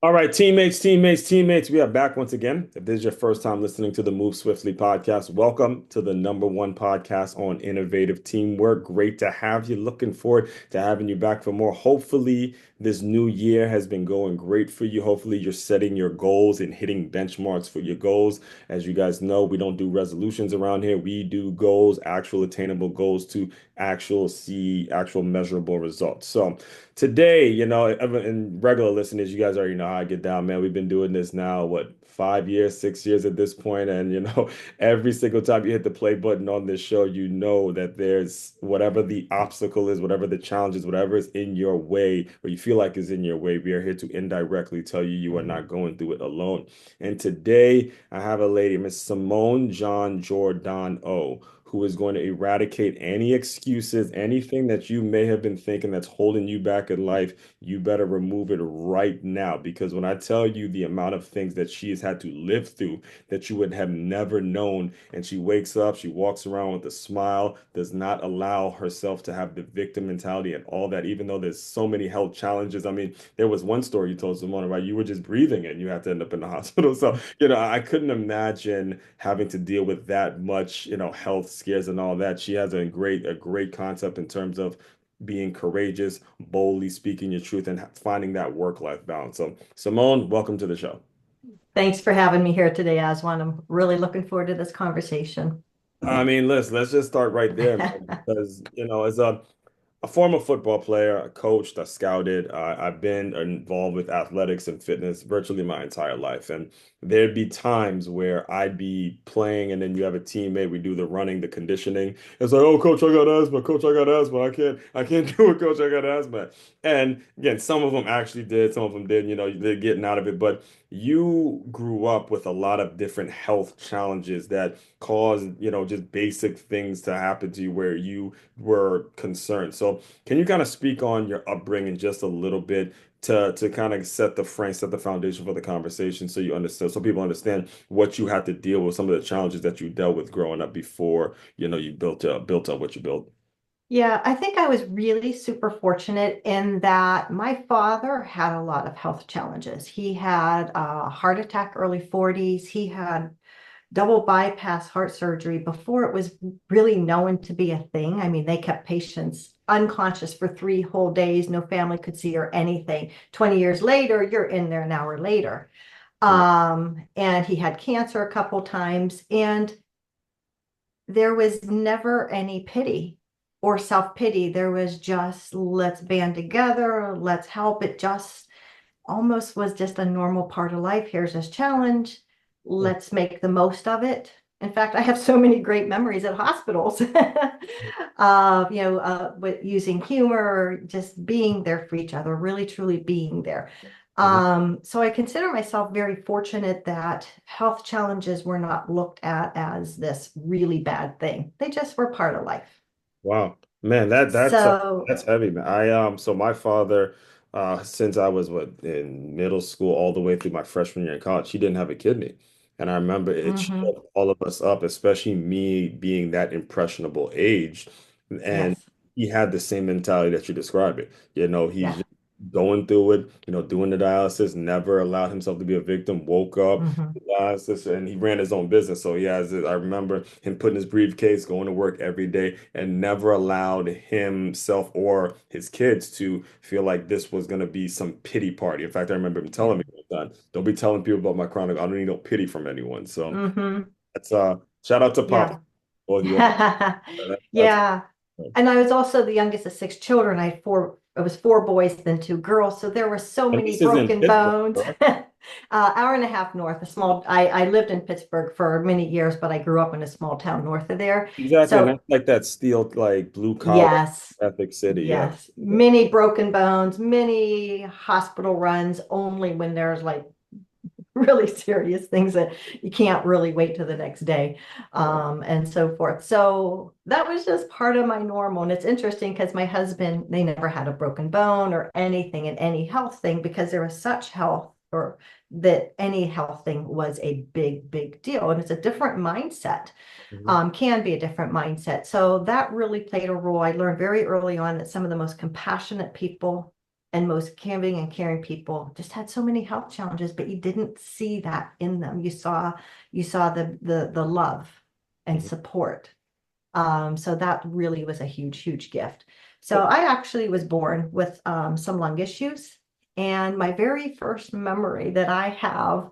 All right, teammates, we are back once again. If this is your first time listening to the Move Swiftly podcast, welcome to the number one podcast on innovative teamwork. Great to have you. Looking forward to having you back for more. Hopefully, this new year has been going great for you. Hopefully, you're setting your goals and hitting benchmarks for your goals. As you guys know, we don't do resolutions around here. We do goals, actual attainable goals to actual measurable results. So, today, and regular listeners, you guys already know how I get down, man. We've been doing this now, what, 5 years, 6 years at this point, and every single time you hit the play button on this show, you know that there's whatever the obstacle is, whatever the challenge is, whatever is in your way, or you feel like is in your way. We are here to indirectly tell you you are not going through it alone. And today, I have a lady, Miss Simone Giordan, who is going to eradicate any excuses, anything that you may have been thinking that's holding you back in life. You better remove it right now. Because when I tell you the amount of things that she has had to live through that you would have never known, and she wakes up, she walks around with a smile, does not allow herself to have the victim mentality and all that, even though there's so many health challenges. I mean, there was one story you told someone about you were just breathing and you had to end up in the hospital. So, I couldn't imagine having to deal with that much, health scares and all that. She has a great concept in terms of being courageous, boldly speaking your truth, and finding that work-life balance. So, Simone, welcome to the show. Thanks for having me here today, Aswan. I'm really looking forward to this conversation. I mean, let's just start right there, man, because as a former football player, a coach, I scouted. I've been involved with athletics and fitness virtually my entire life. And there'd be times where I'd be playing, and then you have a teammate. We do the running, the conditioning. It's like, oh, coach, I got asthma. Coach, I got asthma. I can't do it, coach. I got asthma. And again, some of them actually did. Some of them did. They're getting out of it. But you grew up with a lot of different health challenges that caused, just basic things to happen to you where you were concerned. So can you kind of speak on your upbringing just a little bit to kind of set the frame, set the foundation for the conversation so you understand, so people understand what you had to deal with, some of the challenges that you dealt with growing up before, you built up what you built. Yeah, I think I was really super fortunate in that my father had a lot of health challenges. He had a heart attack early 40s. He had double bypass heart surgery before it was really known to be a thing. I mean, they kept patients unconscious for 3 whole days. No family could see or anything. 20 years later, you're in there an hour later. Wow. And he had cancer a couple times, and there was never any pity or self-pity. There was just, let's band together, let's help. It just almost was just a normal part of life. Here's this challenge. Let's make the most of it. In fact, I have so many great memories at hospitals, with using humor, just being there for each other, really truly being there. Mhm. So I consider myself very fortunate that health challenges were not looked at as this really bad thing. They just were part of life. Wow, man, that's So, that's heavy, man. So my father, since I was in middle school all the way through my freshman year in college, he didn't have a kidney, and I remember it mhm, shook all of us up, especially me being that impressionable age, and yes, he had the same mentality that you described it. He's yeah, just going through it, doing the dialysis, never allowed himself to be a victim, woke up mhm, dialysis, and he ran his own business. So he has it. I remember him putting his briefcase, going to work every day, and never allowed himself or his kids to feel like this was going to be some pity party. In fact, I remember him yeah, telling me one time, "Don't be telling people about my chronic. I don't need no pity from anyone." So mhm, that's shout out to Pop. yeah. Both of you. That's Yeah. And I was also the youngest of 6 children. It was 4 boys, then 2 girls. So there were so and many this is in broken Pittsburgh, bones. correct? Hour and a half north, I lived in Pittsburgh for many years, but I grew up in a small town north of there. Exactly, and So that's like that steel, like blue collar, yes, ethic city. Yeah. yes, many broken bones, many hospital runs only when there's like really serious things that you can't really wait till the next day, Yeah. and so forth. So that was just part of my normal. And it's interesting because my husband, they never had a broken bone or anything in any health thing because there was such health, or that any health thing was a big, big deal. And it's a different mindset, Mhm. can be a different mindset. So that really played a role. I learned very early on that some of the most compassionate people and most giving and caring people just had so many health challenges, but you didn't see that in them. You saw the love and Mhm. support. So that really was a huge, huge gift. So So, I actually was born with some lung issues. And my very first memory that I have,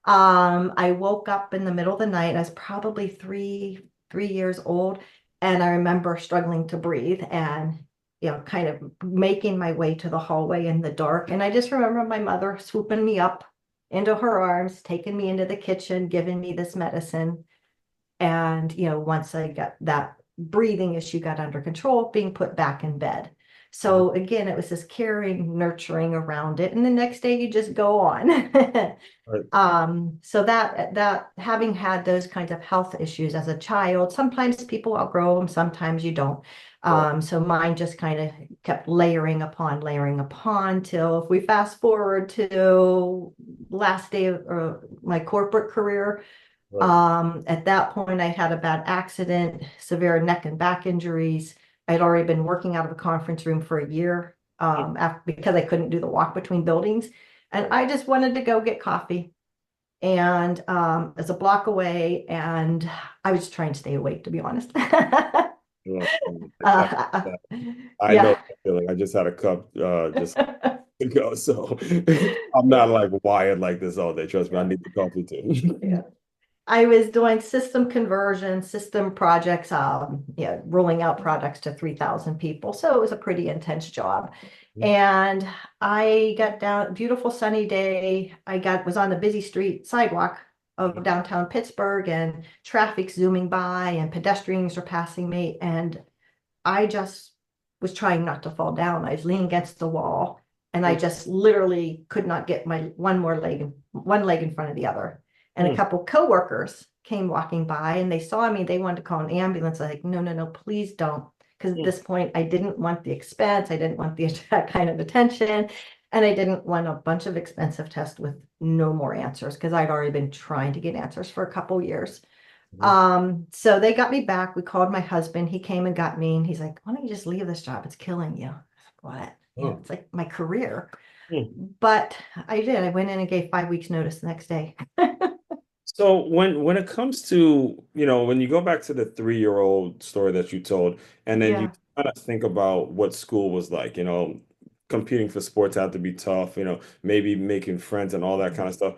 I woke up in the middle of the night. I was probably three years old, and I remember struggling to breathe and kind of making my way to the hallway in the dark. And I just remember my mother swooping me up into her arms, taking me into the kitchen, giving me this medicine. And, once I got that breathing issue got under control, being put back in bed. mhm. So again, it was this caring, nurturing around it. And the next day you just go on. Right, So that having had those kinds of health issues as a child, sometimes people outgrow them, sometimes you don't. right, So mine just kind of kept layering upon till if we fast forward to last day of my corporate career, right. at that point, I had a bad accident, severe neck and back injuries. I'd already been working out of a conference room for a year because I couldn't do the walk between buildings. And Right. I just wanted to go get coffee. And it's a block away. And I was trying to stay awake, to be honest. Well, uh, I know yeah. that feeling. I just had a cup just ago, so I'm not like wired like this all day. Trust me, I Yeah. need the coffee too. Yeah. I was doing system conversion, system projects, rolling out products to 3,000 people. So it was a pretty intense job. And I got down, beautiful sunny day. Was on the busy street sidewalk of downtown Pittsburgh, and traffic zooming by and pedestrians were passing me. And I just was trying not to fall down. I was leaning against the wall, and I just literally could not get my one leg in front of the other. And a couple coworkers came walking by and they saw me. They wanted to call an ambulance. I'm like, no, no, no, please don't. Because at this point, I didn't want the expense. I didn't want the that kind of attention. And I didn't want a bunch of expensive tests with no more answers because I'd already been trying to get answers for a couple years. So they got me back. We called my husband. He came and got me, and he's like, "Why don't you just leave this job? It's killing you." I was like, "What?" It's like my career. But I did. I went in and gave 5 weeks notice the next day. So when it comes to, when you go back to the 3-year-old story that you told, and then you Yeah. kind of think about what school was like, competing for sports had to be tough, maybe making friends and all that kind of stuff.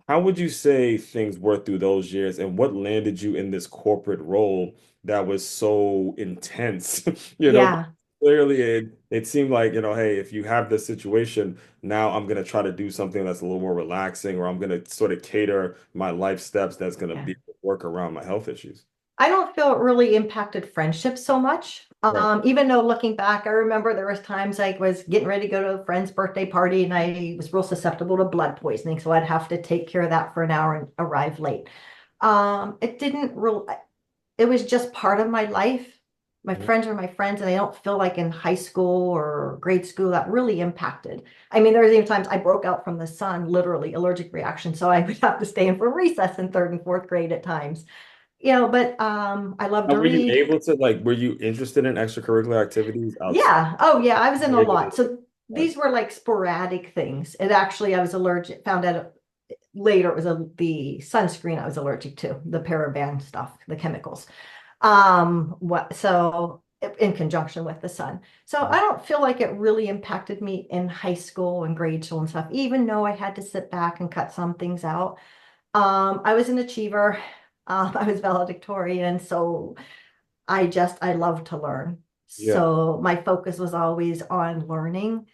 How would you say things were through those years, and what landed you in this corporate role that was so intense? You know, Yeah. clearly it seemed like, hey, if you have this situation, now I'm going to try to do something that's a little more relaxing, or I'm going to sort of cater my life steps that's going to Yeah. be work around my health issues. I don't feel it really impacted friendships so much. Right. Even though looking back, I remember there was times I was getting ready to go to a friend's birthday party and I was real susceptible to blood poisoning. So I'd have to take care of that for an hour and arrive late. It didn't really, it was just part of my life. My Mhm. friends are my friends, and I don't feel like in high school or grade school that really impacted. I mean, there was even times I broke out from the sun, literally allergic reaction. So I would have to stay in for recess in third and fourth grade at times. But I love Now, to were you read. able to were you interested in extracurricular activities outside? Yeah. Oh, yeah. I was in Were a you able to- lot. So these were like sporadic things. It actually, I was allergic, found out later it was the sunscreen I was allergic to, the paraben stuff, the chemicals. So in conjunction with the sun. So I don't feel like it really impacted me in high school and grade school and stuff, even though I had to sit back and cut some things out. I was an achiever. I was valedictorian, so I love to learn. Yeah. So my focus was always on learning.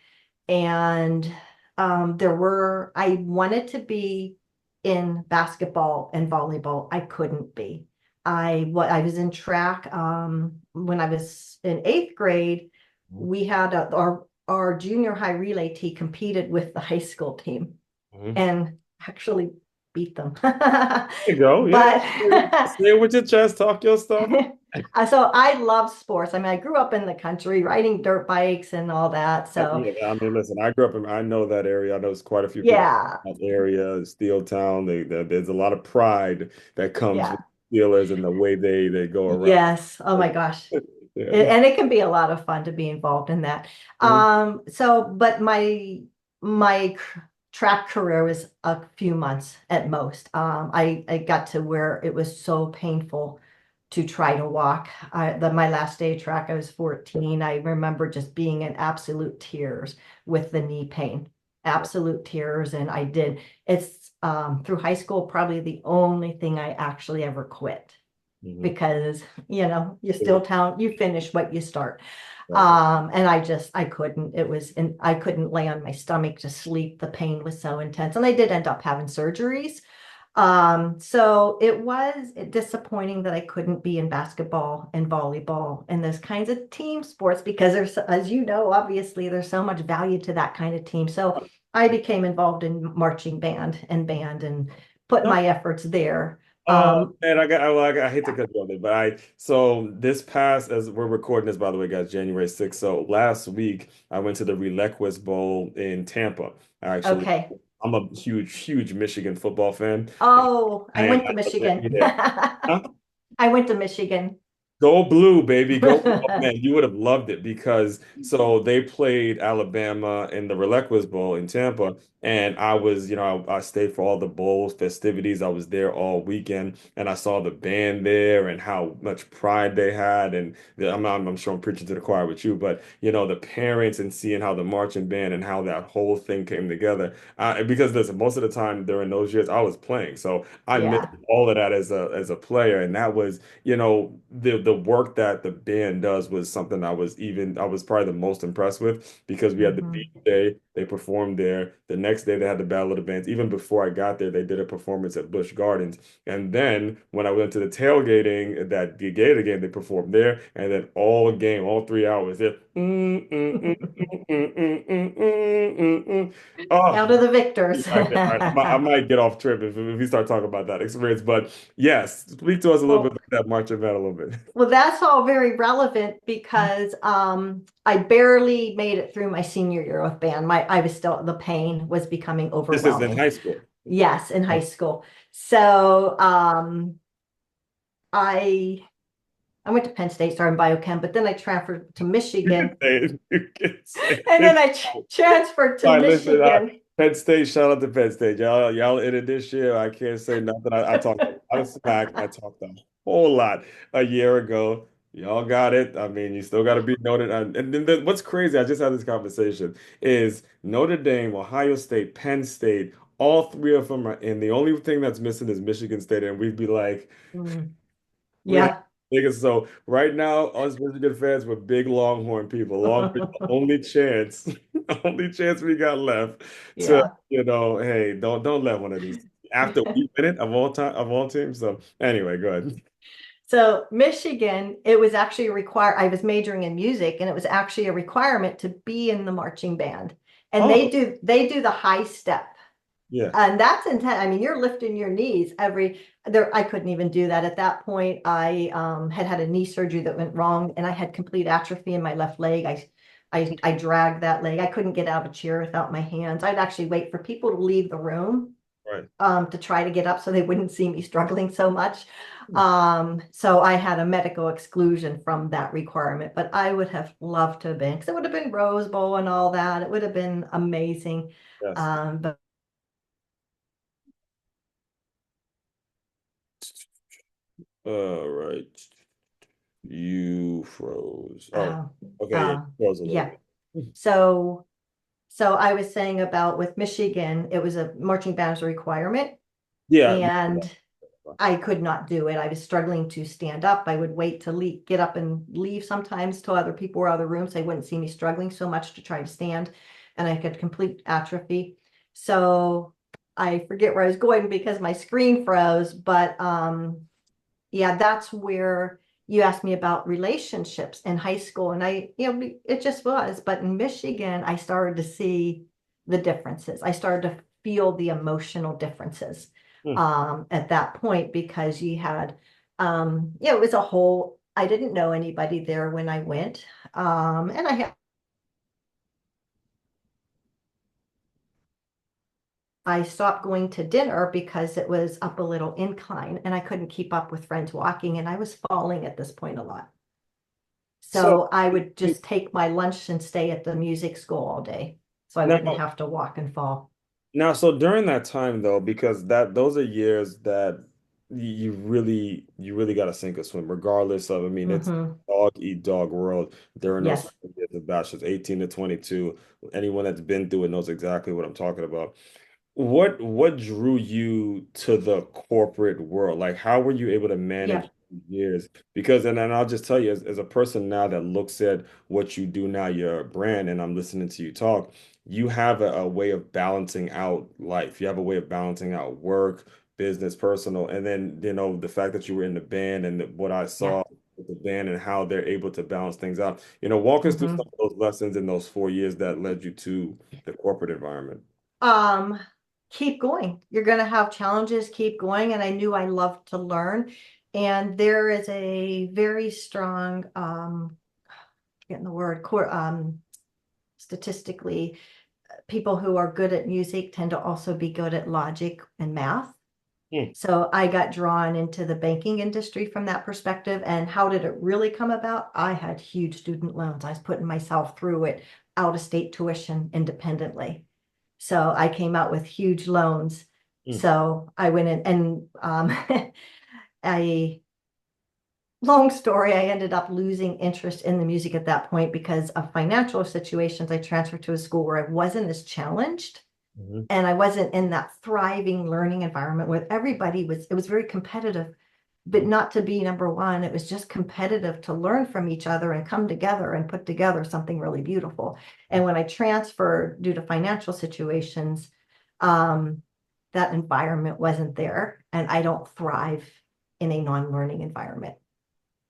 And I wanted to be in basketball and volleyball. I couldn't be. I was in track. When I was in eighth grade, we had our junior high relay team competed with the high school team Mhm. and actually beat them. There you go. Yeah. But Stay with your chest, talk your stuff. so I love sports. I mean, I grew up in the country riding dirt bikes and all that. So Yeah, I mean, listen, I grew up I know that area. I know there's quite a few people yeah, in that area, Steel Town. There's a lot of pride that comes with yeah. Steelers and the way they go around. Yes. Oh my gosh. Yeah. And it can be a lot of fun to be involved in that. Mhm. But my track career was a few months at most. I got to where it was so painful to try to walk. My last day of track, I was 14. I remember just being in absolute tears with the knee pain, absolute tears. And it's through high school, probably the only thing I actually ever quit Mhm. because you still count, you finish what you start. Exactly. And I couldn't, I couldn't lay on my stomach to sleep. The pain was so intense. And I did end up having surgeries. So it was disappointing that I couldn't be in basketball and volleyball and those kinds of team sports because as you know, obviously there's so much value to that kind of team. So I became involved in marching band and put No. my efforts there. Oh Um, man, I hate to cut you off there, but so this past as we're recording this, by the way, guys, January 6th. So last week I went to the Relecquist Bowl in Tampa. I actually okay. I'm a huge Michigan football fan. Oh, I And went to Michigan. yeah. Huh? I went to Michigan. Go blue, baby. Go blue. Oh, man, you would have loved it because so they played Alabama in the Relecquist Bowl in Tampa. And I was, I stayed for all the bowl festivities. I was there all weekend and I saw the band there and how much pride they had. And I'm sure I'm preaching to the choir with you, but the parents and seeing how the marching band and how that whole thing came together. Because listen, most of the time during those years I was playing. So I missed Yeah. all of that as a player. And that was the work that the band does was something I was probably the most impressed with because we had the Hmm. beach day, they performed there. The next day they had the Battle of the Bands. Even before I got there, they did a performance at Busch Gardens. And then when I went to the tailgating, the Gator game, they performed there. And then all game, all 3 hours, there. Out Oh, of the victors. I might get off trip if we start talking about that experience. But yes, speak to us a little bit Well, about that marching band a little bit. well, that's all very relevant because I barely made it through my senior year with band. I was still, the pain was becoming This is in overwhelming. high school. Yes, in high school. So I I went to Penn State, started in biochem, but then I transferred to You can Michigan. say it. You can say And then it. I transferred to All right, listen, Michigan. Penn State, shout out to Penn State. Y'all in it this year. I can't say nothing. I talked a lot of smack. I talked a whole lot a year ago. Y'all got it. I mean, you still got to be noted. And then what's crazy, I just had this conversation, is Notre Dame, Ohio State, Penn State, all three of them are in. The only thing that's missing is Michigan State. And we'd be like, Mm, we have yeah. biggest. So right now, us Michigan fans, we're big Longhorn people. Longhorn, only chance, only chance we got left to, Yeah. hey, don't let one of these after we win it of all time of all teams. So anyway, go ahead. So Michigan, it was actually required. I was majoring in music, and it was actually a requirement to be in the marching band. And Oh, they do the high step. yeah. And that's intense. I mean, you're lifting your knees every there. I couldn't even do that at that point. I had a knee surgery that went wrong, and I had complete atrophy in my left leg. I dragged that leg. I couldn't get out of a chair without my hands. I'd actually wait for people to leave the room Right. to try to get up so they wouldn't see me struggling so much. So I had a medical exclusion from that requirement, but I would have loved to have been because it would have been Rose Bowl and all that. It would have been amazing. Yes. But All right. You froze. Oh, uh, okay. Yeah, uh, you froze a little yeah. bit. So so I was saying about with Michigan, it was a marching band was a requirement, Yeah. and I could not do it. I was struggling to stand up. I would wait to leave, get up and leave sometimes till other people were out of the room so they wouldn't see me struggling so much to try to stand. And I had complete atrophy. So I forget where I was going because my screen froze. But yeah, that's where you asked me about relationships in high school. And it just was. But in Michigan, I started to see the differences. I started to feel the emotional differences Hmm. at that point because you had, it was a whole, I didn't know anybody there when I went. And I stopped going to dinner because it was up a little incline and I couldn't keep up with friends walking and I was falling at this point a lot. So So I would just take my lunch and stay at the music school all day. So I now, wouldn't have to walk and fall. so during that time though, because that those are years that you really got to sink or swim, regardless of, I mean, it's Hmm. dog eat dog world during those Yes. years of bachelors, 18 to 22. Anyone that's been through it knows exactly what I'm talking about. What drew you to the corporate world? Like, how were you able to manage Yep. years? Because, and I'll just tell you, as a person now that looks at what you do now, your brand, and I'm listening to you talk, you have a way of balancing out life. You have a way of balancing out work, business, personal, and then, the fact that you were in the band and what I Yeah. saw with the band and how they're able to balance things out. Walk us through some Hmm. of those lessons in those 4 years that led you to the corporate environment. Um, Keep going. You're going to have challenges, keep going. And I knew I loved to learn. And there is a very strong, getting the word, statistically, people who are good at music tend to also be good at logic and math. Hmm. So I got drawn into the banking industry from that perspective. And how did it really come about? I had huge student loans. I was putting myself through it, out of state tuition independently. So I came out with huge loans. Hmm. So I went in and I, long story, I ended up losing interest in the music at that point because of financial situations. I transferred to a school where I wasn't as challenged Mhm. and I wasn't in that thriving learning environment where everybody was, it was very competitive, but not to be number one. It was just competitive to learn from each other and come together and put together something really beautiful. And when I transferred due to financial situations, um, that environment wasn't there, and I don't thrive in a non-learning environment.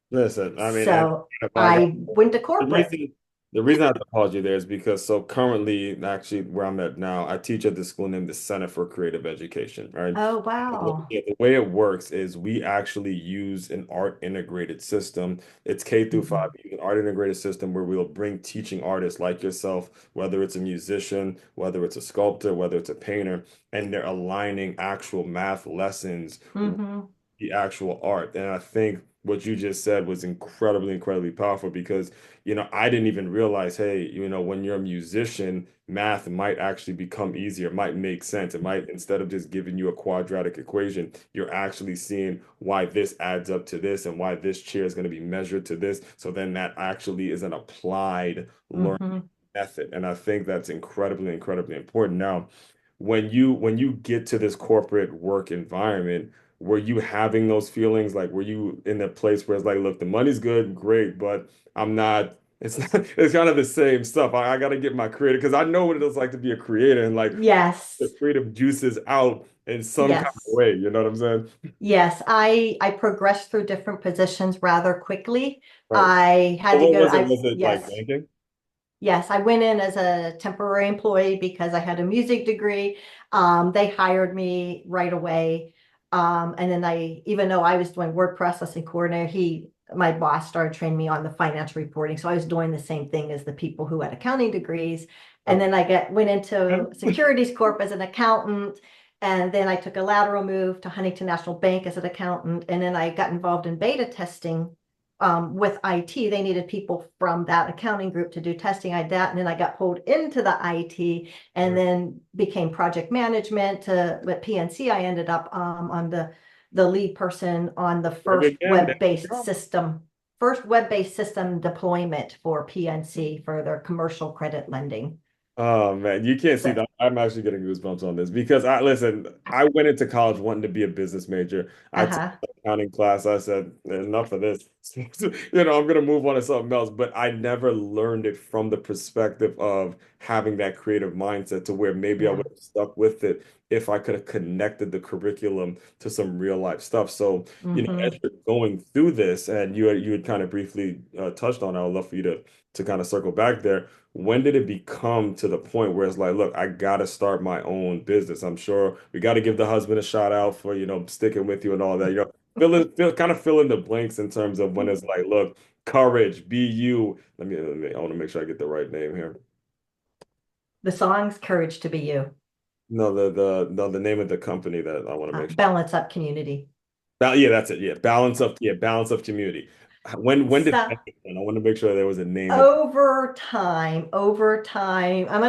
Listen, I mean, and So if I got I went to the corporate. reason the reason I have to pause you there is because so currently, actually, where I'm at now, I teach at this school named the Center for Creative Education. Right. Oh, Yeah, wow. the way it works is we actually use an art integrated system. It's K through five. Mhm. We use an art integrated system where we'll bring teaching artists like yourself, whether it's a musician, whether it's a sculptor, whether it's a painter, and they're aligning actual math lessons Mhm. the actual art. And I think what you just said was incredibly, incredibly powerful because, I didn't even realize, hey, when you're a musician, math might actually become easier, might make sense. It might, instead of just giving you a quadratic equation, you're actually seeing why this adds up to this and why this chair is going to be measured to this. So then that actually is an applied learning Mhm. method. And I think that's incredibly, incredibly important. Now, when you get to this corporate work environment, were you having those feelings? Like, were you in a place where it's like, look, the money's good, great, but I'm not, it's not, it's kind of the same stuff. I got to get my creative because I know what it is like to be a creator and like the Yes. creative juices out in some kind of Yes. way. You know what I'm saying? Yes, I progressed through different positions rather quickly. Right. I So had to what go, was it? I Was it like yes, banking? yes, I went in as a temporary employee because I had a music degree. They hired me right away. And then even though I was doing word processing coordinator, my boss started training me on the financial reporting. So I was doing the same thing as the people who had accounting degrees. And Oh, then went into Securities Corp as an accountant. And then I took a lateral move to Huntington National Bank as an accountant. And then I got involved in beta testing with IT. They needed people from that accounting group to do testing. I did that, and then I got pulled into the IT, and then became project management. With PNC, I ended up on the lead person on the work again. There you go. first web-based system deployment for PNC for their commercial credit lending. Oh man, you can't see So, that. I'm actually getting goosebumps on this because I listen, I went into college wanting to be a business major. I took uh-huh. an accounting class. I said, enough of this. I'm gonna move on to something else. But I never learned it from the perspective of having that creative mindset to where maybe I Yeah. would have stuck with it if I could have connected the curriculum to some real life stuff. So, as Hmm. you're going through this, and you had kind of briefly touched on, it, I would love for you to kind of circle back there. When did it become to the point where it's like, look, I gotta start my own business? I'm sure we got to give the husband a shout out for, sticking with you and all that. Kind of fill in the blanks in terms of when it's like, look, courage, be you. I want to make sure I get the right name here. The song's Courage to Be You. No, the name of the company that I want to make sure. Balance Up Community. Yeah, that's it. Yeah, balance of community. When did So that happen? I want to make sure there was a name at over time, I'm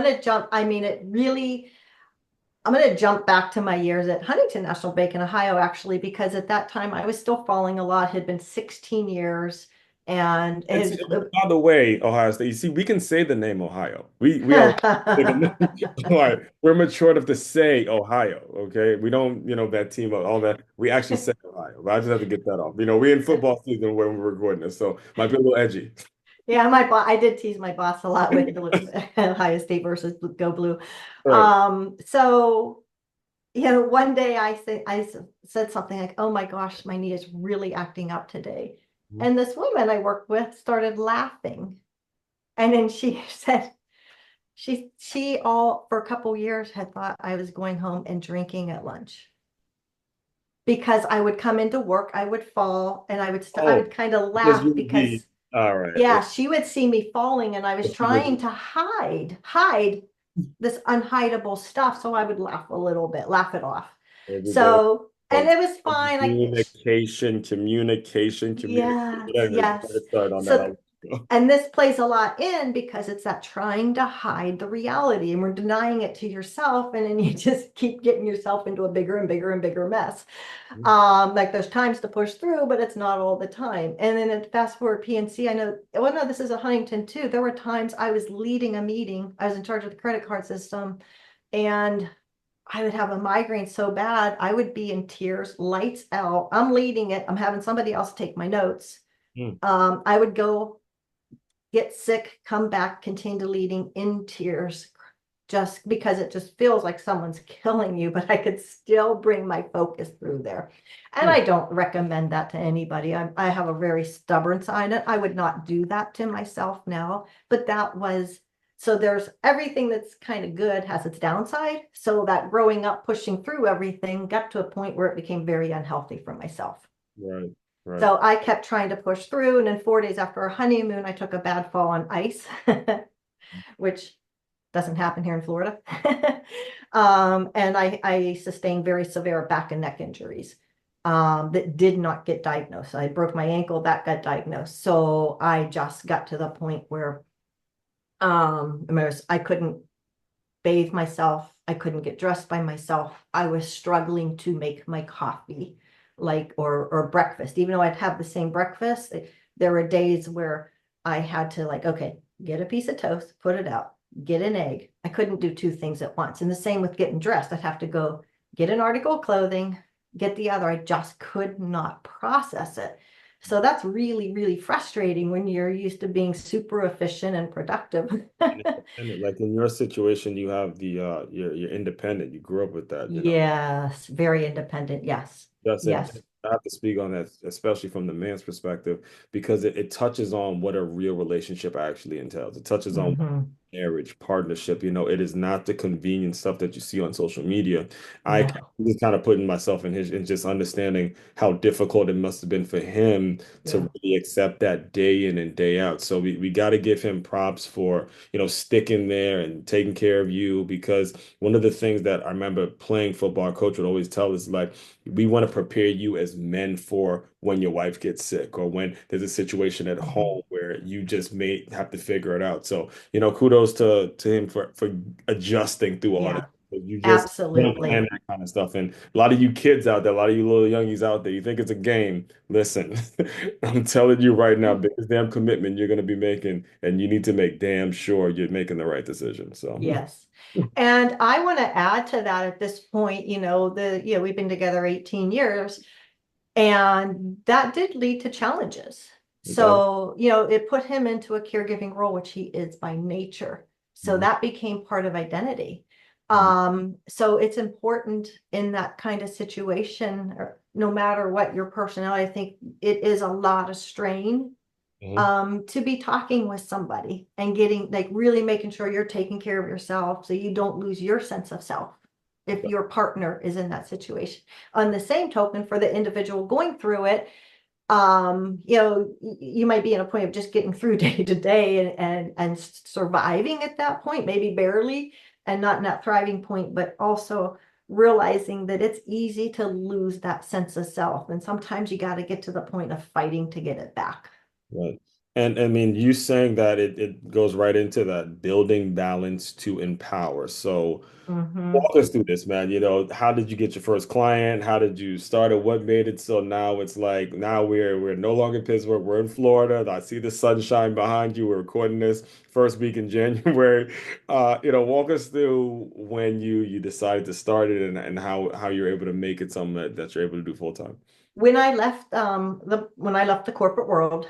going to jump back to my years at Huntington National Bank in Ohio, actually, because at that time I was still falling a lot. It had been 16 years, and It's, it, by the way, Ohio State. You see, we can say the name Ohio. We are all right. We're mature enough to say Ohio. Okay, we don't, that team all that. We actually say Ohio. But I just have to get that off. We're in football season when we're recording this, so might be a little edgy. yeah, I did tease my boss a lot with Ohio State versus Go Blue. Right. So one day said something like, "Oh my gosh, my knee is really acting up today," and this woman I worked with started laughing, and then she said she all for a couple years had thought I was going home and drinking at lunch because I would come into work, I would fall, and I Oh, would kind of because you laugh would be because all right. yeah, she would see me falling and I was trying to hide this unhideable stuff. So I would laugh a little bit, laugh it off. Every day. So, and it was fine. Communication. Yes, Anyways, yes. let's start on that. So and this plays a lot in because it's that trying to hide the reality and we're denying it to yourself. And then you just keep getting yourself into a bigger and bigger and bigger mess. Like there's times to push through, but it's not all the time. And then at fast forward PNC, I know, well, no, this is a Huntington too. There were times I was leading a meeting. I was in charge of the credit card system and I would have a migraine so bad. I would be in tears, lights out. I'm leading it. I'm having somebody else take my notes. Mm. I would go get sick, come back, continue leading in tears, just because it just feels like someone's killing you, but I could still bring my focus through there. And Hmm. I don't recommend that to anybody. I have a very stubborn side. I would not do that to myself now, but so there's everything that's kind of good has its downside. So that growing up, pushing through everything got to a point where it became very unhealthy for myself. Right, right. So I kept trying to push through. And then 4 days after our honeymoon, I took a bad fall on ice, which doesn't happen here in Florida. And I sustained very severe back and neck injuries that did not get diagnosed. I broke my ankle, that got diagnosed. So I just got to the point where I couldn't bathe myself. I couldn't get dressed by myself. I was struggling to make my coffee, or breakfast. Even though I'd have the same breakfast, there were days where I had to okay, get a piece of toast, put it out, get an egg. I couldn't do two things at once. And the same with getting dressed. I'd have to go get an article of clothing, get the other. I just could not process it. So that's really, really frustrating when you're used to being super efficient and productive. Independent. Like in your situation, you have you're independent. You grew up with that. Yes, very independent. Yes. Yes, and Yes. I have to speak on that, especially from the man's perspective, because it touches on what a real relationship actually entails. It touches on Hmm. marriage, partnership. It is not the convenient stuff that you see on social media. I No. just kind of putting myself in his and just understanding how difficult it must have been for him Yeah. to really accept that day in and day out. So we got to give him props for, sticking there and taking care of you because one of the things that I remember playing football, our coach would always tell us like, we want to prepare you as men for when your wife gets sick or when there's a situation at Hmm. home where you just may have to figure it out. So, kudos to him for adjusting through all that. Yeah, You just don't plan absolutely. that kind of stuff. And a lot of you kids out there, a lot of you little youngies out there, you think it's a game. Listen, I'm telling you right now, biggest damn commitment you're going to be making, and you need to make damn sure you're making the right decision. So, Yes. And I want to add to that at this point, we've been together 18 years. And that did lead to challenges. it does. So, it put him into a caregiving role, which he is by nature. So Mhm. that became part of identity. Mhm. So it's important in that kind of situation, or no matter what your personality, I think it is a lot of strain Mhm. to be talking with somebody and getting really making sure you're taking care of yourself so you don't lose your sense of self if your partner is in that situation. On the same token, for the individual going through it, you might be in a point of just getting through day to day and surviving at that point, maybe barely, and not in that thriving point, but also realizing that it's easy to lose that sense of self. And sometimes you got to get to the point of fighting to get it back. Right. And I mean, you saying that it goes right into that building balance to empower. So Hmm. walk us through this, man. How did you get your first client? How did you start it? What made it so now it's like now we're no longer in Pittsburgh, we're in Florida. I see the sunshine behind you. We're recording this first week in January. Walk us through when you decided to start it and how you're able to make it something that you're able to do full time. When I left the corporate world,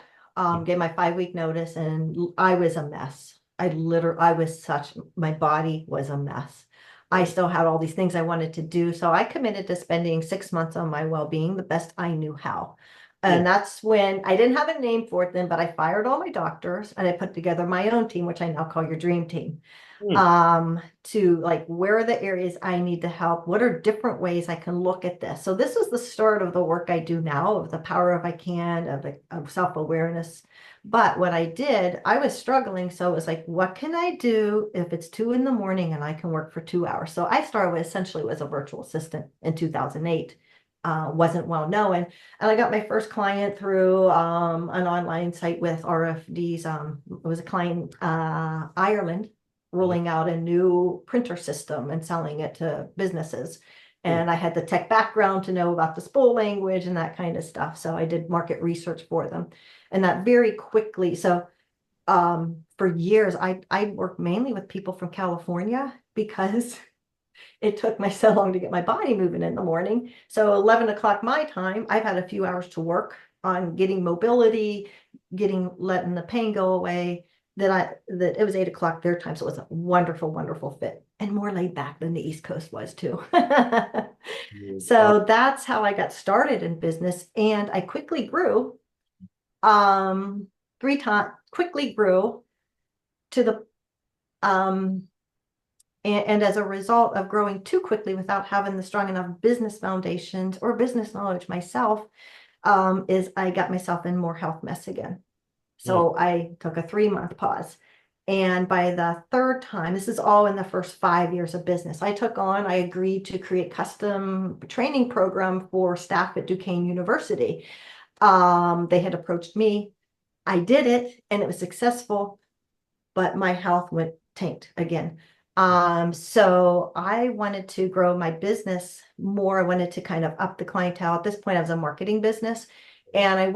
gave my 5 week notice, and I was a mess. I was such, my body was a mess. I Right. still had all these things I wanted to do. So I committed to spending 6 months on my well-being the best I knew how. Hmm. And that's when I didn't have a name for it then, but I fired all my doctors and I put together my own team, which I now call your dream team, Hmm. to like, where are the areas I need to help? What are different ways I can look at this? So this is the start of the work I do now, of the power of I can, of self-awareness. But what I did, I was struggling. So it was like, what can I do if it's 2 in the morning and I can work for 2 hours? So I started with essentially was a virtual assistant in 2008. Wasn't well known. And I got my first client through an online site with RFDs. It was a client, Ireland, Mhm. rolling out a new printer system and selling it to businesses. Hmm. And I had the tech background to know about the spool language and that kind of stuff. So I did market research for them. And that very quickly, so for years, I worked mainly with people from California because it took me so long to get my body moving in the morning. So 11 o'clock my time, I've had a few hours to work on getting mobility, letting the pain go away. That it was 8 o'clock their time. So it was a wonderful, wonderful fit and more laid back than the East Coast was too. Uh, So that's how I got started in business. And I quickly grew, um, quickly grew to the, um, and as a result of growing too quickly without having the strong enough business foundations or business knowledge myself, is I got myself in more health mess again. hmm. So I took a 3 month pause. And by the third time, this is all in the first 5 years of business, I agreed to create custom training program for staff at Duquesne University. They had approached me. I did it and it was successful, but my health went tanked again. So I wanted to grow my business more. I wanted to kind of up the clientele. At this point, I was a marketing business, and I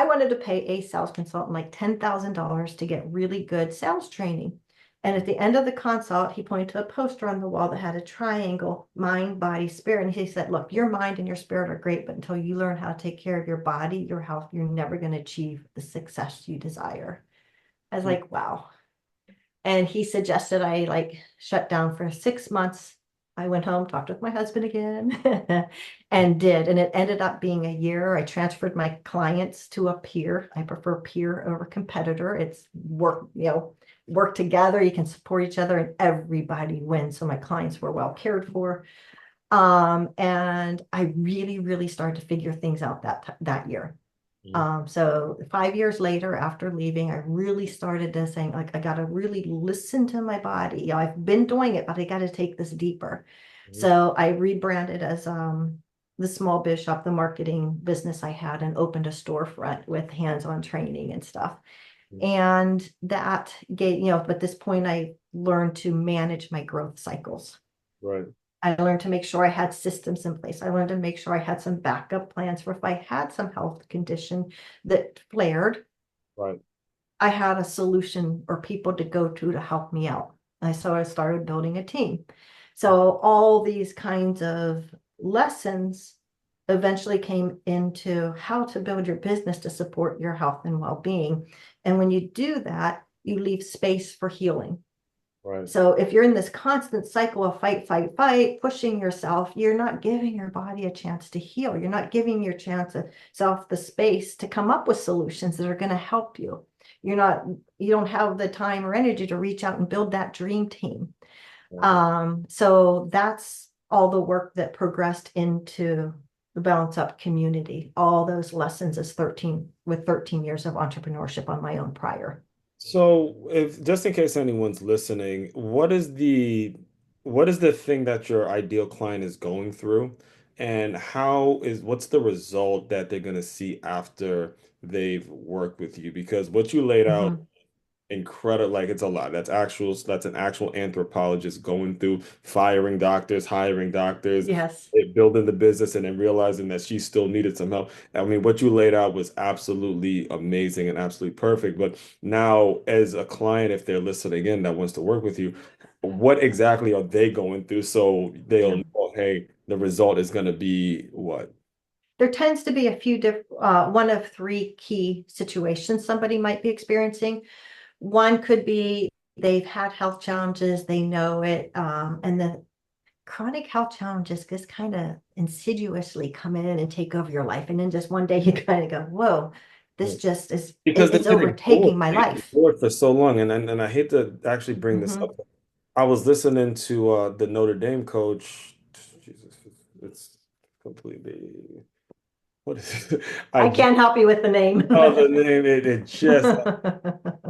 wanted to pay a sales consultant like $10,000 to get really good sales training. And at the end of the consult, he pointed to a poster on the wall that had a triangle: mind, body, spirit. And he said, look, your mind and your spirit are great, but until you learn how to take care of your body, your health, you're never going to achieve the success you desire. I was like, wow. And he suggested I like shut down for 6 months. I went home, talked with my husband again, and did. And it ended up being a year. I transferred my clients to a peer. I prefer peer over competitor. It's work, work together. You can support each other and everybody wins. So my clients were well cared for. And I really, really started to figure things out that year. Mhm. So 5 years later, after leaving, I really started to saying, like, I got to really listen to my body. I've been doing it, but I got to take this deeper. Mhm. So I rebranded as the Small Biz Shop, the marketing business I had, and opened a storefront with hands-on training and stuff. And that gave, at this point, I learned to manage my growth cycles. Right, I learned to make sure I had systems in place. I learned to make sure I had some backup plans for if I had some health condition that flared, right. I had a solution or people to go to help me out. So I started building a team. So all these kinds of lessons eventually came into how to build your business to support your health and well-being. And when you do that, you leave space for healing. Right. So if you're in this constant cycle of fight, fight, fight, pushing yourself, you're not giving your body a chance to heal. You're not giving yourself the space to come up with solutions that are going to help you. You're not, you don't have the time or energy to reach out and build that dream team. Mhm. So that's all the work that progressed into the Balance Up community. All those lessons as 13 years of entrepreneurship on my own prior. So, if just in case anyone's listening, what is the thing that your ideal client is going through, and what's the result that they're going to see after they've worked with you? Because what you laid out, Mhm. incredible, like it's a lot. That's an actual anthropologist going through firing doctors, hiring doctors, Yes. building the business, and then realizing that she still needed some help. I mean, what you laid out was absolutely amazing and absolutely perfect. But now, as a client, if they're listening in that wants to work with you, what exactly are they going through so they'll Yeah. know, hey, the result is going to be what? There tends to be a few one of three key situations somebody might be experiencing. One could be they've had health challenges, they know it, and the chronic health challenges just kind of insidiously come in and take over your life. And then just one day you kind of go, whoa, this just is, Because they've it's been overtaking my life. ignored for so long, and I hate to actually bring this Mhm. up. I was listening to the Notre Dame coach. Jesus, it's completely what is it? I I just can't help you with the name. oh the name it just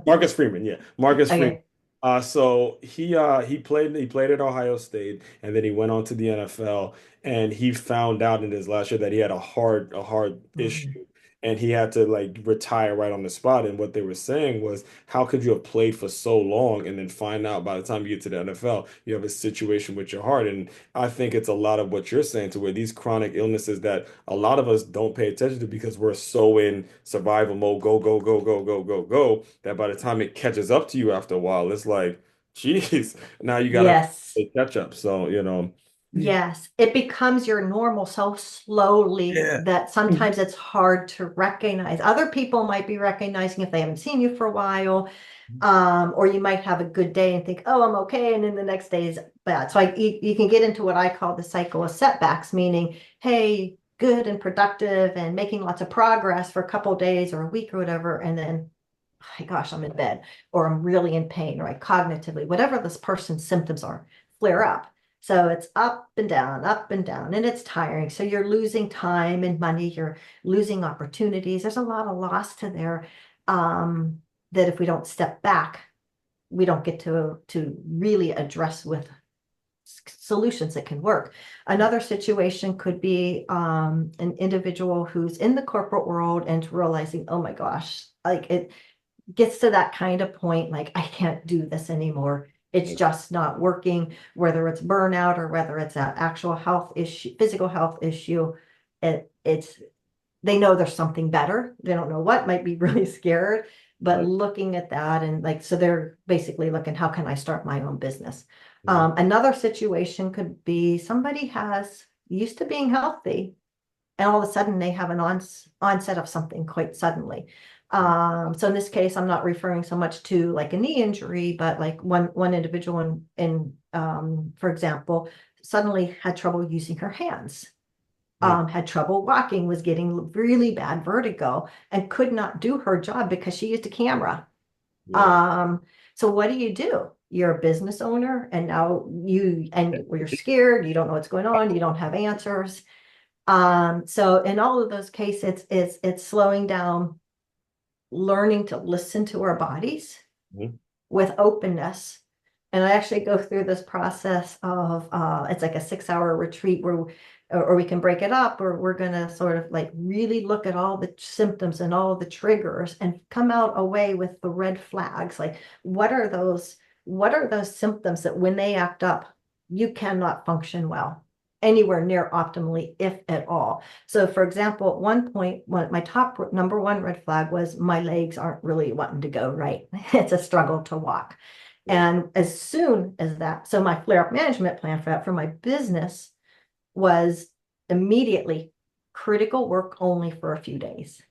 Marcus Freeman, yeah, Marcus Freeman. Okay. So he played at Ohio State, and then he went on to the NFL, and he found out in his last year that he had a hard Mhm. issue, and he had to like retire right on the spot. And what they were saying was, how could you have played for so long and then find out by the time you get to the NFL, you have a situation with your heart? And I think it's a lot of what you're saying to where these chronic illnesses that a lot of us don't pay attention to because we're so in survival mode, go, go, go, go, go, go, go, that by the time it catches up to you after a while, it's like, geez, now you gotta Yes. play catch up. So, Yes, it becomes your normal so slowly yeah. that sometimes it's hard to recognize. Other people might be recognizing if they haven't seen you for a while, or you might have a good day and think, "Oh, I'm okay," and then the next day is bad. So you can get into what I call the cycle of setbacks, meaning, hey, good and productive and making lots of progress for a couple of days or a week or whatever, and then, oh my gosh, I'm in bed or I'm really in pain, right? Cognitively, whatever this person's symptoms are, flare up. So it's up and down, and it's tiring. So you're losing time and money, you're losing opportunities. There's a lot of loss to there, that if we don't step back, we don't get to really address with solutions that can work. Another situation could be an individual who's in the corporate world and realizing, oh my gosh, like it gets to that kind of point, like I can't do this anymore. It's just not working, whether it's burnout or whether it's an actual health issue, physical health issue. It's they know there's something better. They don't know what, might be really scared, but Right. looking at that and like, so they're basically looking, how can I start my own business? Mhm. Another situation could be somebody has used to being healthy and all of a sudden they have an onset of something quite suddenly. So in this case, I'm not referring so much to like a knee injury, but like one individual for example, suddenly had trouble using her hands, Mhm. had trouble walking, was getting really bad vertigo, and could not do her job because she used a camera. Yeah. Um, so what do? You're a business owner, and now you're scared, you don't know what's going on, you don't have answers. So in all of those cases, it's slowing down, learning to listen to our bodies Mhm. with openness. And I actually go through this process of it's like a 6 hour retreat where or we can break it up, or we're going to sort of like really look at all the symptoms and all the triggers and come out away with the red flags. Like what are those symptoms that when they act up, you cannot function well anywhere near optimally, if at all. So for example, at one point, my top number one red flag was my legs aren't really wanting to go right. It's a struggle to walk. Yeah. And as soon as that, so my flare up management plan for that for my business was immediately critical work only for a few days.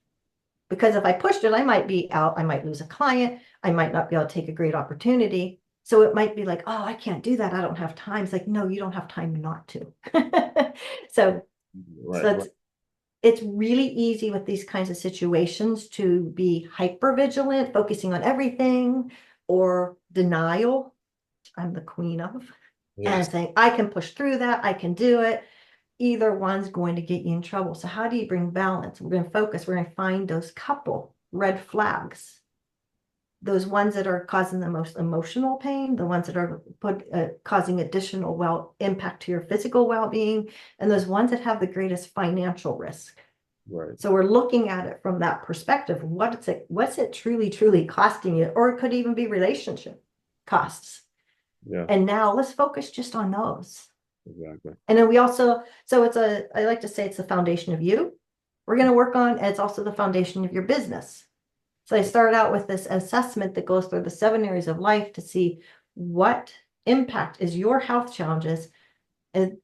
Because if I pushed it, I might be out, I might lose a client, I might not be able to take a great opportunity. So it might be like, oh, I can't do that. I don't have time. It's like, no, you don't have time not to. so Right. so Right. it's really easy with these kinds of situations to be hyper vigilant, focusing on everything, or denial. I'm the queen of, and Yes. saying, I can push through that, I can do it. Either one's going to get you in trouble. So how do you bring balance? We're going to focus. We're going to find those couple red flags those ones that are causing the most emotional pain, the ones that are causing additional impact to your physical well-being, and those ones that have the greatest financial risk. Right. So we're looking at it from that perspective. What's it truly costing you? Or it could even be relationship costs. Yeah, And now let's focus just on those. exactly. And then I like to say it's the foundation of you. We're going to work on, and it's also the foundation of your business. So I start out with this assessment that goes through the 7 areas of life to see what impact is your health challenges. And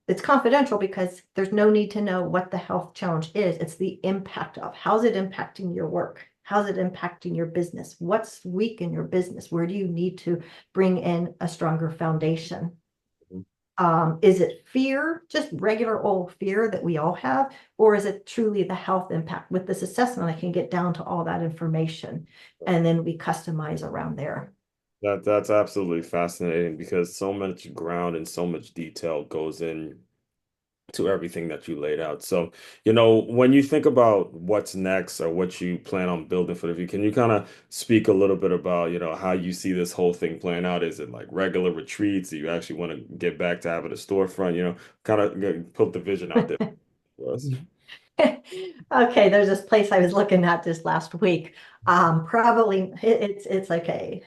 it's confidential because there's no need to know what the health challenge is. It's the impact of how's it impacting your work? How's it impacting your business? What's weak in your business? Where do you need to bring in a stronger foundation? Mhm. Is it fear, just regular old fear that we all have, or is it truly the health impact? With this assessment, I can get down to all that information, and then we customize around there. That's absolutely fascinating because so much ground and so much detail goes in to everything that you laid out. So, when you think about what's next or what you plan on building for the future, can you kind of speak a little bit about, how you see this whole thing playing out? Is it like regular retreats? Do you actually want to get back to having a storefront? Kind of put the vision out there for us. Okay, there's this place I was looking at this last week. Probably it's like a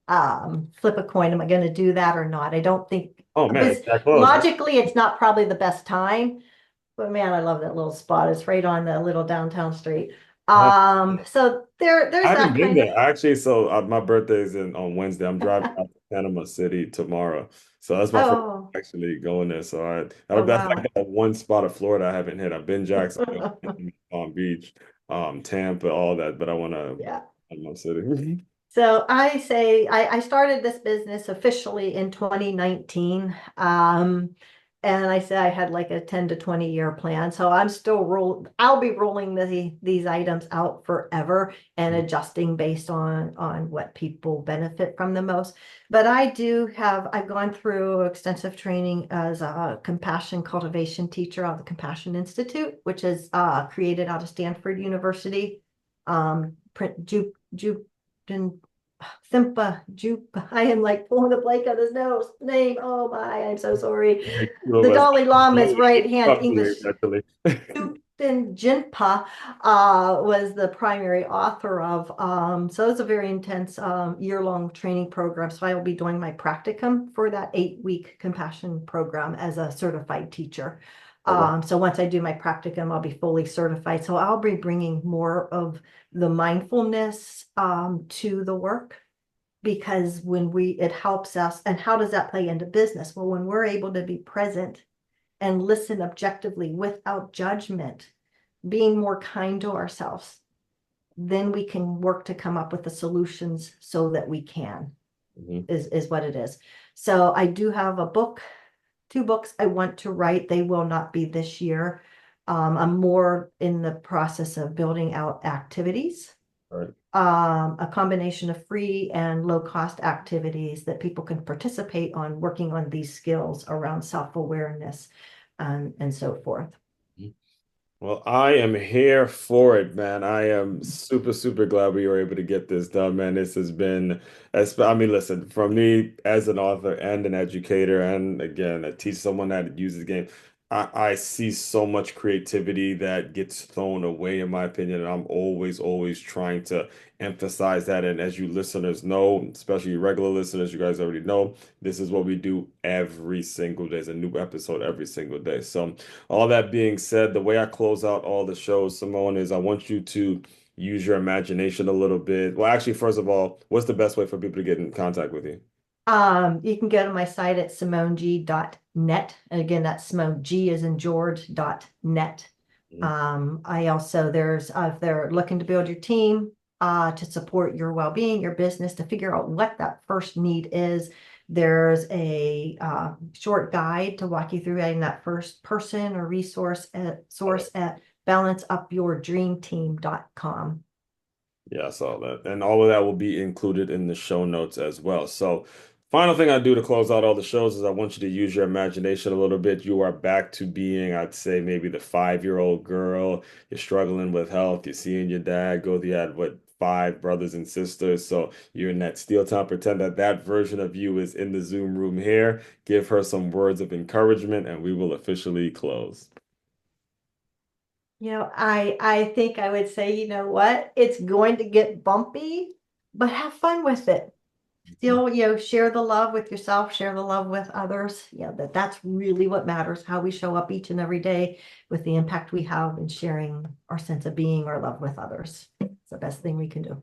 flip a coin. Am I going to do that or not? I don't think, Oh man, because it's that close, huh? logically it's not probably the best time. But man, I love that little spot. It's right on the little downtown street. Oh, So I there's haven't that been kind of. there. Actually, so my birthday is on Wednesday. I'm driving out to Panama City tomorrow. So that's my first Oh, actually going there. So oh that's like wow. that one spot of Florida I haven't hit. I've been Jacksonville, Palm Beach, Tampa, all that, but I want to Yeah. Panama City. So I say I started this business officially in 2019. And I said I had like a 10 to 20 year plan. So I'll be rolling these items out forever and adjusting based on what people benefit from the most. But I've gone through extensive training as a compassion cultivation teacher out of the Compassion Institute, which is created out of Stanford University. Print Ju Simpa Jupe. I am like pulling a blank on his name. Oh my, I'm so sorry. The Dalai Lama's right hand Up to me, English. actually. Thupten Jinpa was the primary author of. So it's a very intense year-long training program. So I will be doing my practicum for that 8-week compassion program as a certified teacher. Okay. So once I do my practicum, I'll be fully certified. So I'll be bringing more of the mindfulness to the work, because it helps us. And how does that play into business? Well, when we're able to be present and listen objectively without judgment, being more kind to ourselves, then we can work to come up with the solutions so that we can, Mhm. is what it is. So I do have two books I want to write. They will not be this year. I'm more in the process of building out activities, All right. a combination of free and low cost activities that people can participate on, working on these skills around self-awareness and so forth. Well, I am here for it, man. I am super, super glad we were able to get this done, man. This has been, I mean, listen, from me as an author and an educator, and again, a teacher, someone that uses the game, I see so much creativity that gets thrown away, in my opinion, and I'm always, always trying to emphasize that. And as you listeners know, especially regular listeners, you guys already know, this is what we do every single day. There's a new episode every single day. So, all that being said, the way I close out all the shows, Simone, is I want you to use your imagination a little bit. Well, actually, first of all, what's the best way for people to get in contact with you? You can go to my site at simong.net. And again, that's Simone G as in George.net. Mhm. I also, if they're looking to build your team, to support your well-being, your business, to figure out what that first need is, there's a short guide to walk you through adding that first person or resource source at balanceupyourdreamteam.com. Yeah, I saw that. And all of that will be included in the show notes as well. So, final thing I do to close out all the shows is I want you to use your imagination a little bit. You are back to being, I'd say, maybe the 5-year-old girl. You're struggling with health. You're seeing your dad go through that, what, 5 brothers and sisters. So you're in that steel time. Pretend that that version of you is in the Zoom room here. Give her some words of encouragement, and we will officially close. I think I would say, you know what? It's going to get bumpy, but have fun with it. Still, share the love with yourself, share the love with others. That's really what matters, how we show up each and every day with the impact we have in sharing our sense of being or love with others. It's the best thing we can do.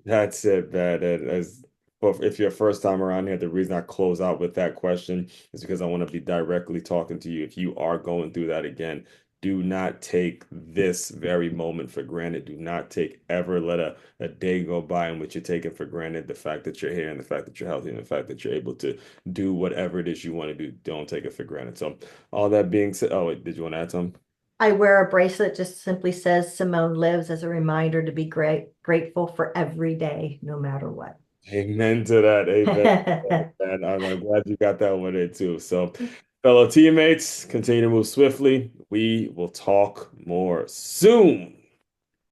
That's it, man. And as but if you're first time around here, the reason I close out with that question is because I want to be directly talking to you. If you are going through that again, do not take this very moment for granted. Do not take ever let a day go by in which you're taking for granted the fact that you're here and the fact that you're healthy and the fact that you're able to do whatever it is you want to do. Don't take it for granted. So all that being said, oh wait, did you want to add something? I wear a bracelet just simply says Simone lives as a reminder to be grateful for every day, no matter what. Amen to that. Amen. And I'm glad you got that one in too. So, fellow teammates, continue to move swiftly. We will talk more soon.